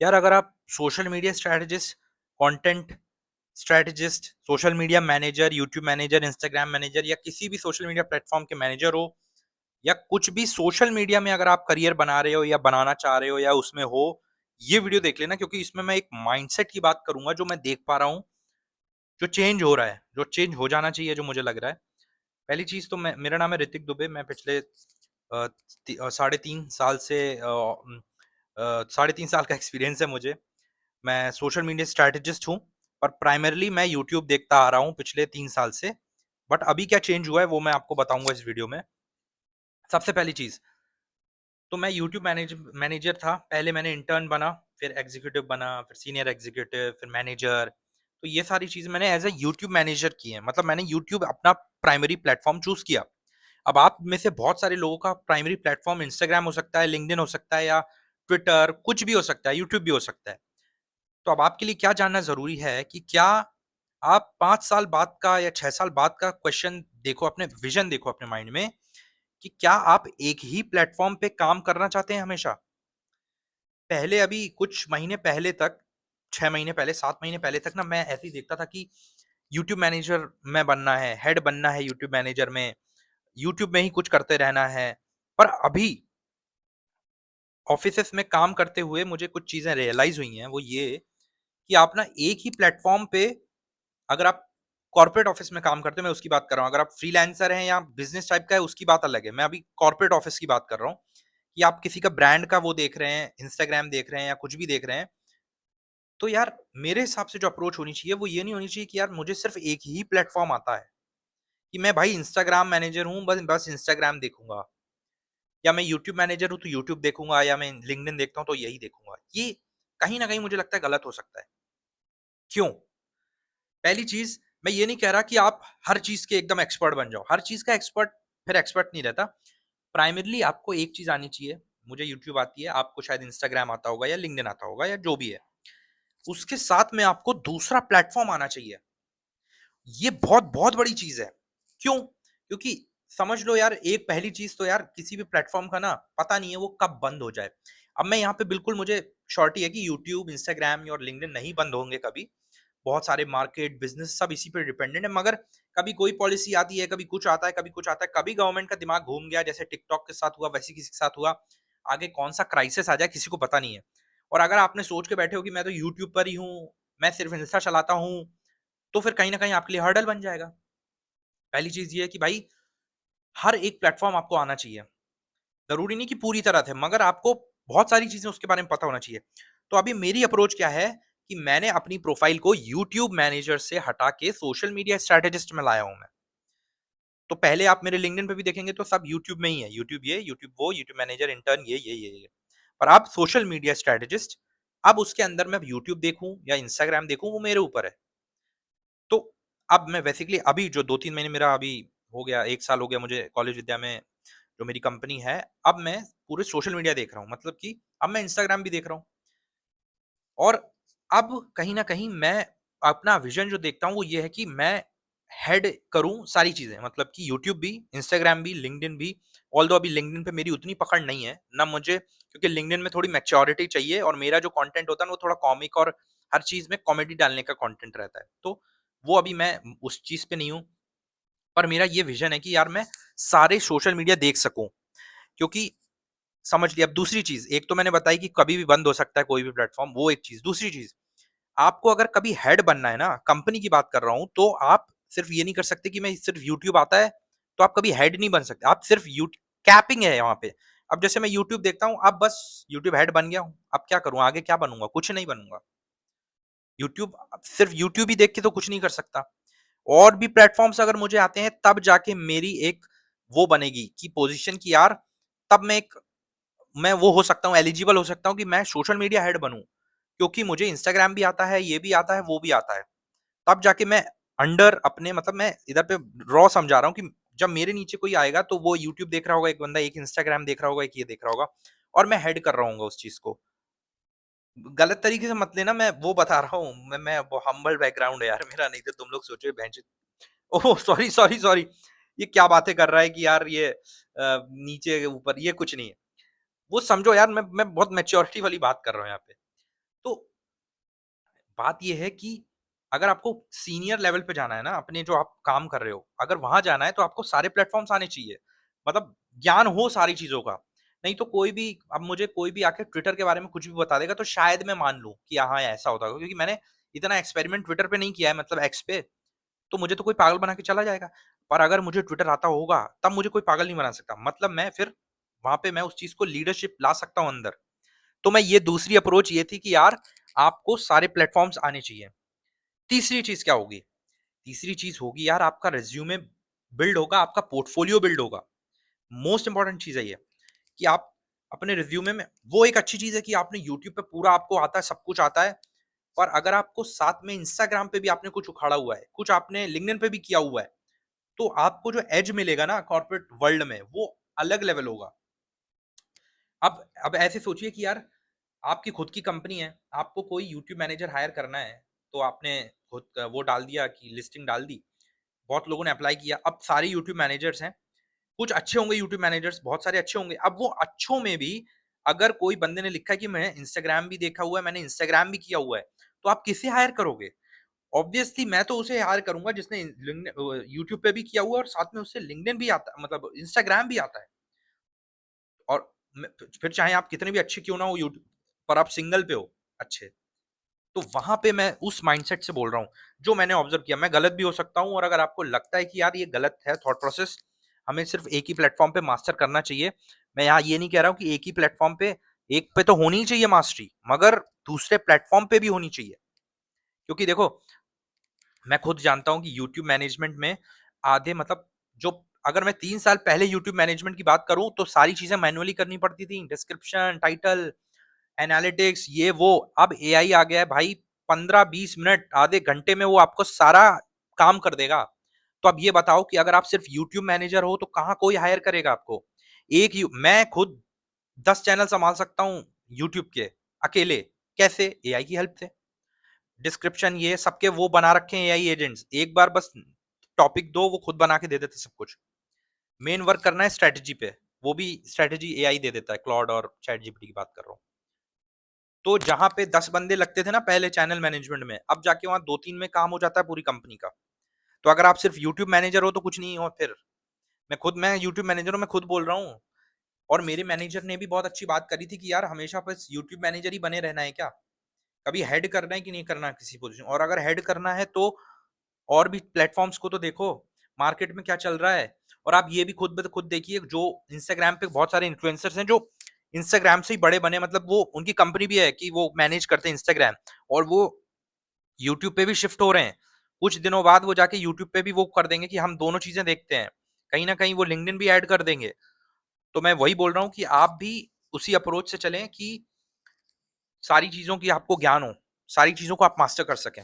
यार अगर आप social media strategist, content strategist, social media manager, YouTube manager, Instagram manager या किसी भी सोशल मीडिया प्लेटफॉर्म के मैनेजर हो या कुछ भी सोशल मीडिया में अगर आप करियर बना रहे हो या बनाना चाह रहे हो या उसमें हो, ये वीडियो देख लेना क्योंकि इसमें मैं एक माइंडसेट की बात करूंगा जो मैं देख पा रहा हूँ, जो चेंज हो रहा है, जो चेंज हो जाना चाहिए, जो मुझे लग रहा है। पहली चीज तो मैं मेरा नाम है ऋतिक दुबे। मैं पिछले साढ़े तीन साल से साढ़े तीन साल का एक्सपीरियंस है मुझे। मैं सोशल मीडिया स्ट्रैटेजिस्ट हूँ, पर प्राइमरली मैं यूट्यूब देखता आ रहा हूँ पिछले 3 साल से। बट अभी क्या चेंज हुआ है वो मैं आपको बताऊँगा इस वीडियो में। सबसे पहली चीज़, तो मैं यूट्यूब मैनेजर था। पहले मैंने इंटर्न बना, फिर एग्ज़ीक्यूटिव बना, फिर सीनियर एग्ज़ीक्यूटिव, फिर मैनेजर। तो ये सारी चीज़ें मैंने एज़ अ यूट्यूब मैनेजर की हैं। मतलब मैंने यूट्यूब अपना प्राइमरी प्लेटफ़ॉर्म चूज़ किया। अब आप में से बहुत सारे लोगों का प्राइमरी प्लेटफ़ॉर्म इंस्टाग्राम हो सकता है, लिंक्डइन हो सकता है या ट्विटर, कुछ भी हो सकता है, यूट्यूब भी हो सकता है। तो अब आपके लिए क्या जानना ज़रूरी है कि क्या आप 5 साल बाद का या 6 साल बाद का क्वेश्चन देखो, अपने विज़न देखो अपने माइंड में कि क्या आप एक ही प्लेटफ़ॉर्म पे काम करना चाहते हैं हमेशा? पहले अभी कुछ महीने पहले तक, 6 महीने पहले, 7 महीने पहले तक ना मैं ऐसे ही देखता था कि यूट्यूब मैनेजर में बनना है, हेड बनना है यूट्यूब मैनेजर में, यूट्यूब में ही कुछ करते रहना है। पर अभी ऑफ़िसेज़ में काम करते हुए मुझे कुछ चीज़ें रियलाइज़ हुई हैं, वो ये कि आप ना एक ही प्लेटफ़ॉर्म पे, अगर आप कॉर्पोरेट ऑफिस में काम करते हैं, मैं उसकी बात कर रहा हूँ। अगर आप फ्रीलांसर हैं या बिज़नेस टाइप का है, उसकी बात अलग है। मैं अभी कॉर्पोरेट ऑफिस की बात कर रहा हूँ कि आप किसी का ब्रांड का वो देख रहे हैं, इंस्टाग्राम देख रहे हैं या कुछ भी देख रहे हैं। तो यार मेरे हिसाब से जो अप्रोच होनी चाहिए, वो ये नहीं होनी चाहिए कि यार मुझे सिर्फ़ एक ही प्लेटफ़ॉर्म आता है, कि मैं भाई इंस्टाग्राम मैनेजर हूँ, बस बस इंस्टाग्राम देखूँगा, या मैं यूट्यूब मैनेजर हूँ, तो यूट्यूब देखूँगा, या मैं लिंक्डइन देखता हूँ, तो यही देखूँगा। ये कहीं न कहीं मुझे लगता है गलत हो सकता है। क्यों? पहली चीज़, मैं ये नहीं कह रहा कि आप हर चीज़ के एकदम एक्सपर्ट बन जाओ। हर चीज़ का एक्सपर्ट फिर एक्सपर्ट नहीं रहता। प्राइमरीली आपको एक चीज़ आनी चाहिए। मुझे यूट्यूब आती है, आपको शायद इंस्टाग्राम आता होगा या लिंक्डइन आता होगा या जो भी है। उसके साथ में आपको दूसरा प्लेटफ़ॉर्म आना चाहिए। ये बहुत-बहुत बड़ी चीज़ है। क्यों? क्योंकि समझ लो यार, एक पहली चीज़ तो यार किसी भी प्लेटफ़ॉर्म का ना पता नहीं है वो कब बंद हो जाए। अब मैं यहाँ पे बिल्कुल मुझे श्योरिटी है कि यूट्यूब, इंस्टाग्राम और लिंक्डइन नहीं बंद होंगे कभी। बहुत सारे मार्केट, बिज़नेस सब इसी पे डिपेंडेंट है, मगर कभी कोई पॉलिसी आती है, कभी कुछ आता है, कभी कुछ आता है, कभी गवर्नमेंट का दिमाग घूम गया, जैसे टिकटॉक के साथ हुआ, वैसे किसी के साथ हुआ। आगे कौन-सा क्राइसिस आ जाए किसी को पता नहीं है। और अगर आपने सोच के बैठे हो कि मैं तो यूट्यूब पर ही हूँ, मैं सिर्फ़ इंस्टा चलाता हूँ, तो फिर कहीं न कहीं आपके लिए हर्डल बन जाएगा। पहली चीज़ ये है कि भाई हर एक प्लेटफ़ॉर्म आपको आना चाहिए। ज़रूरी नहीं कि पूरी तरह से, मगर आपको बहुत सारी चीज़ें उसके बारे में पता होना चाहिए। तो अभी मेरी अप्रोच क्या है कि मैंने अपनी प्रोफ़ाइल को यूट्यूब मैनेजर से हटा के सोशल मीडिया स्ट्रैटेजिस्ट में लाया हूँ मैं। तो पहले आप मेरे लिंक्डइन पे भी देखेंगे तो सब यूट्यूब में ही है। यूट्यूब ये, यूट्यूब वो, यूट्यूब मैनेजर, इंटर्न ये। पर अब सोशल मीडिया स्ट्रैटेजिस्ट, अब उसके अंदर मैं यूट्यूब देखूँ या इंस्टाग्राम देखूँ, वो मेरे ऊपर है। तो अब मैं बेसिकली अभी जो 2-3 महीने मेरा अभी हो गया, 1 साल हो गया मुझे कॉलेज विद्या में जो मेरी कंपनी है, अब मैं पूरे सोशल मीडिया देख रहा हूँ। मतलब कि अब मैं इंस्टाग्राम भी देख रहा हूँ। और अब कहीं न कहीं मैं अपना विज़न जो देखता हूँ वो ये है कि मैं हेड करूँ सारी चीज़ें। मतलब कि यूट्यूब भी, इंस्टाग्राम भी, लिंक्डइन भी। ऑल्दो अभी लिंक्डइन पे मेरी उतनी पकड़ नहीं है, ना मुझे, क्योंकि लिंक्डइन में थोड़ी मैच्योरिटी चाहिए और मेरा जो कंटेंट होता है ना वो थोड़ा कॉमिक और हर चीज़ में कॉमेडी डालने का कंटेंट रहता है। तो वो अभी मैं उस चीज़ पे नहीं हूँ। पर मेरा ये विज़न है कि यार मैं सारे सोशल मीडिया देख सकूँ। क्योंकि समझ लिया। अब दूसरी चीज़, एक तो मैंने बताई कि कभी भी बंद हो सकता है कोई भी प्लेटफ़ॉर्म, वो एक चीज़। दूसरी चीज़, आपको अगर कभी हेड बनना है ना, कंपनी की बात कर रहा हूँ, तो आप सिर्फ़ ये नहीं कर सकते कि मैं सिर्फ़ यूट्यूब आता है, तो आप कभी हेड नहीं बन सकते। आप सिर्फ़ कैपिंग है यहाँ पे। अब जैसे मैं यूट्यूब देखता हूँ, अब बस यूट्यूब हेड बन गया हूँ। अब क्या करूँ? आगे क्या बनूँगा? कुछ नहीं बनूँगा। यूट्यूब, अब सिर्फ़ यूट्यूब ही देख के तो कुछ नहीं कर सकता। और भी प्लेटफ़ॉर्म्स अगर मुझे आते हैं, तब जाके मेरी एक वो बनेगी कि पोज़ीशन कि यार, तब मैं वो हो सकता हूँ, एलिजिबल हो सकता हूँ कि मैं सोशल मीडिया हेड बनूँ। क्योंकि मुझे इंस्टाग्राम भी आता है, ये भी आता है, वो भी आता है। तब जाके मैं अंडर अपने, मतलब मैं इधर पे रॉ समझा रहा हूँ कि जब मेरे नीचे कोई आएगा तो वो यूट्यूब देख रहा होगा एक बंदा, एक इंस्टाग्राम देख रहा होगा, एक ये देख रहा होगा, और मैं हेड कर रहा हूँगा उस चीज़ को। गलत तरीके से मत लेना, मैं वो बता रहा हूँ, मैं वो हम्बल बैकग्राउंड है यार मेरा, नहीं तो तुम लोग सोचोगे भैंचोद। ओह! सॉरी। ये क्या बातें कर रहा है कि यार ये नीचे ऊपर ये कुछ नहीं है। वो समझो यार, मैं बहुत मैच्योरिटी वाली बात कर रहा हूँ यहाँ पे। तो बात ये है कि अगर आपको सीनियर लेवल पे जाना है ना, अपने जो आप काम कर रहे हो, अगर वहाँ जाना है तो आपको सारे प्लेटफ़ॉर्म्स आने चाहिए। मतलब ज्ञान हो सारी चीज़ों का। नहीं तो कोई भी अब मुझे कोई भी आके ट्विटर के बारे में कुछ भी बता देगा तो शायद मैं मान लूँ कि हाँ, ऐसा होता होगा क्योंकि मैंने इतना एक्सपेरिमेंट ट्विटर पे नहीं किया है मतलब एक्स पे, तो मुझे तो कोई पागल बना के चला जाएगा। पर अगर मुझे ट्विटर आता होगा, तब मुझे कोई पागल नहीं बना सकता। मतलब मैं फिर वहाँ पे मैं उस चीज़ को लीडरशिप ला सकता हूँ अंदर। तो मैं ये दूसरी अप्रोच ये थी कि यार आपको सारे प्लेटफ़ॉर्म्स आने चाहिए। तीसरी चीज़ क्या होगी? तीसरी चीज़ होगी यार आपका रिज़्यूमे बिल्ड होगा, आपका पोर्टफोलियो बिल्ड होगा। मोस्ट इम्पोर्टेंट चीज़ है ये कि आप अपने रिज़्यूमे में वो एक अच्छी चीज़ है कि आपने यूट्यूब पे पूरा आपको आता है, सब कुछ आता है। पर अगर आपको साथ में इंस्टाग्राम पे भी आपने कुछ उखाड़ा हुआ है, कुछ आपने लिंक्डइन पे भी किया हुआ है, तो आपको जो एज मिलेगा ना कॉर्पोरेट वर्ल्ड में, वो अलग लेवल होगा। अब ऐसे सोचिए कि यार आपकी खुद की कंपनी है, आपको कोई यूट्यूब मैनेजर हायर करना है, तो आपने खुद वो डाल दिया कि लिस्टिंग डाल दी। बहुत लोगों ने अप्लाई किया। अब सारे यूट्यूब मैनेजर्स हैं, कुछ अच्छे होंगे यूट्यूब मैनेजर्स, बहुत सारे अच्छे होंगे। अब वो अच्छों में भी अगर कोई बंदे ने लिखा है कि मैं इंस्टाग्राम भी देखा हुआ है, मैंने इंस्टाग्राम भी किया हुआ है, तो आप किसे हायर करोगे? ऑब्वियसली मैं तो उसे हायर करूँगा जिसने यूट्यूब पे भी किया हुआ है और साथ में उससे लिंक्डइन भी आता मतलब इंस्टाग्राम भी आता है। और फिर चाहे आप कितने भी अच्छे क्यों ना हो यूट्यूब पर आप सिंगल पे हो अच्छे, तो वहाँ पे मैं उस माइंडसेट से बोल रहा हूँ, जो मैंने ऑब्ज़र्व किया। मैं गलत भी हो सकता हूँ और अगर आपको लगता है कि यार ये गलत है थॉट प्रोसेस, हमें सिर्फ़ एक ही प्लेटफ़ॉर्म पे मास्टर करना चाहिए। मैं यहाँ ये नहीं कह रहा हूँ कि एक ही प्लेटफ़ॉर्म पे एक पे तो होनी ही चाहिए मास्टरी, मगर दूसरे प्लेटफ़ॉर्म पे भी होनी चाहिए। क्योंकि देखो, मैं खुद जानता हूँ कि यूट्यूब मैनेजमेंट में आधे मतलब जो अगर मैं 3 साल पहले यूट्यूब मैनेजमेंट की बात करूँ, तो सारी चीज़ें मैनुअली करनी पड़ती थी। डिस्क्रिप्शन, टाइटल, एनालिटिक्स ये वो। अब एआई आ गया है भाई, 15-20 मिनट आधे घंटे में वो आपको सारा काम कर देगा। तो अब ये बताओ कि अगर आप सिर्फ यूट्यूब मैनेजर हो तो कहाँ कोई हायर करेगा आपको। मैं खुद 10 चैनल संभाल सकता हूँ यूट्यूब के अकेले। कैसे? एआई की हेल्प से। डिस्क्रिप्शन ये सबके वो बना रखे हैं एआई एजेंट्स, एक बार बस टॉपिक दो वो खुद बना के दे देते सब कुछ। मेन वर्क करना है स्ट्रेटजी पे, वो भी स्ट्रेटजी एआई दे देता है, क्लॉड और चैट जीपीटी की बात कर रहा हूँ। तो जहाँ पे 10 बंदे लगते थे ना पहले चैनल मैनेजमेंट में, अब जाके वहाँ 2-3 में काम हो जाता है पूरी कंपनी का। तो अगर आप सिर्फ यूट्यूब मैनेजर हो तो कुछ नहीं हो फिर। मैं यूट्यूब मैनेजर हूँ, मैं खुद बोल रहा हूँ। और मेरे मैनेजर ने भी बहुत अच्छी बात करी थी कि यार हमेशा बस यूट्यूब मैनेजर ही बने रहना है क्या? कभी हेड करना है कि नहीं करना है किसी पोज़ीशन, और अगर हेड करना है तो और भी प्लेटफ़ॉर्म्स को तो देखो, मार्केट में क्या चल रहा है। और आप ये भी खुद देखिए, जो इंस्टाग्राम पे बहुत सारे इन्फ्लुएंसर्स हैं जो इंस्टाग्राम से ही बड़े बने, मतलब वो उनकी कंपनी भी है कि वो मैनेज करते हैं इंस्टाग्राम, और वो यूट्यूब पे भी शिफ्ट हो रहे हैं। कुछ दिनों बाद वो जाके यूट्यूब पे भी वो कर देंगे कि हम दोनों चीज़ें देखते हैं। कहीं न कहीं वो लिंक्डइन भी ऐड कर देंगे। तो मैं वही बोल रहा हूँ कि आप भी उसी अप्रोच से चलें कि सारी चीज़ों की आपको ज्ञान हो, सारी चीज़ों को आप मास्टर कर सकें।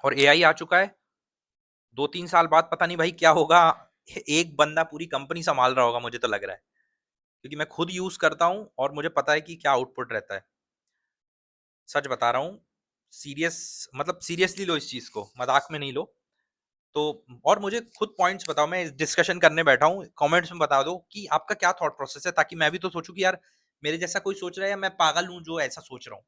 और एआई आ चुका है, 2-3 साल बाद पता नहीं भाई क्या होगा, एक बंदा पूरी कंपनी सँभाल रहा होगा मुझे तो लग रहा है। क्योंकि मैं खुद यूज़ करता हूँ और मुझे पता है कि क्या आउटपुट रहता है। सच बता रहा हूँ, मतलब सीरियसली लो इस चीज़ को, मज़ाक में नहीं लो। तो और मुझे खुद पॉइंट्स बताओ, मैं डिस्कशन करने बैठा हूँ, कमेंट्स में बता दो कि आपका क्या थॉट प्रोसेस है, ताकि मैं भी तो सोचूँ कि यार मेरे जैसा कोई सोच रहा है या मैं पागल हूँ जो ऐसा सोच रहा हूँ।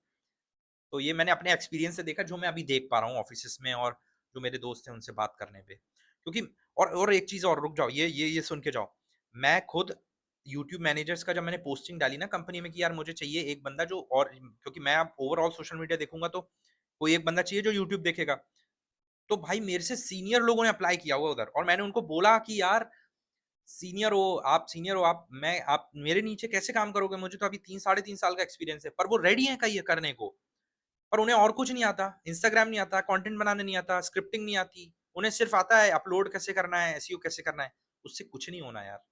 तो ये मैंने अपने एक्सपीरियंस से देखा, जो मैं अभी देख पा रहा हूँ ऑफिसेस में और जो मेरे दोस्त हैं उनसे बात करने पे। क्योंकि और एक चीज़ और, रुक जाओ, ये सुन के जाओ। मैं खुद यूट्यूब मैनेजर्स का जब मैंने पोस्टिंग डाली ना कंपनी में कि यार मुझे चाहिए एक बंदा जो, और क्योंकि मैं अब ओवरऑल सोशल मीडिया देखूँगा तो कोई एक बंदा चाहिए जो यूट्यूब देखेगा। तो भाई मेरे से सीनियर लोगों ने अप्लाई किया हुआ उधर, और मैंने उनको बोला कि यार सीनियर हो आप मेरे नीचे कैसे काम करोगे? मुझे तो अभी 3 साढ़े 3 साल का एक्सपीरियंस है। पर वो रेडी हैं ये करने को। पर उन्हें और कुछ नहीं आता, इंस्टाग्राम नहीं आता, कंटेंट बनाना नहीं आता, स्क्रिप्टिंग नहीं आती। उन्हें सिर्फ आता है अपलोड कैसे करना है, एसईओ कैसे करना है। उससे कुछ नहीं होना यार।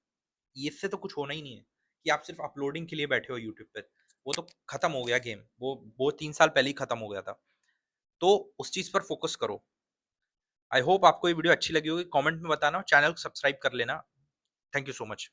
इससे तो कुछ होना ही नहीं है कि आप सिर्फ अपलोडिंग के लिए बैठे हो यूट्यूब पे। वो तो खत्म हो गया गेम। वो 3 साल पहले ही खत्म हो गया था। तो उस चीज़ पर फोकस करो। आई होप आपको ये वीडियो अच्छी लगी होगी। कमेंट में बताना, चैनल को सब्सक्राइब कर लेना। Thank you so much.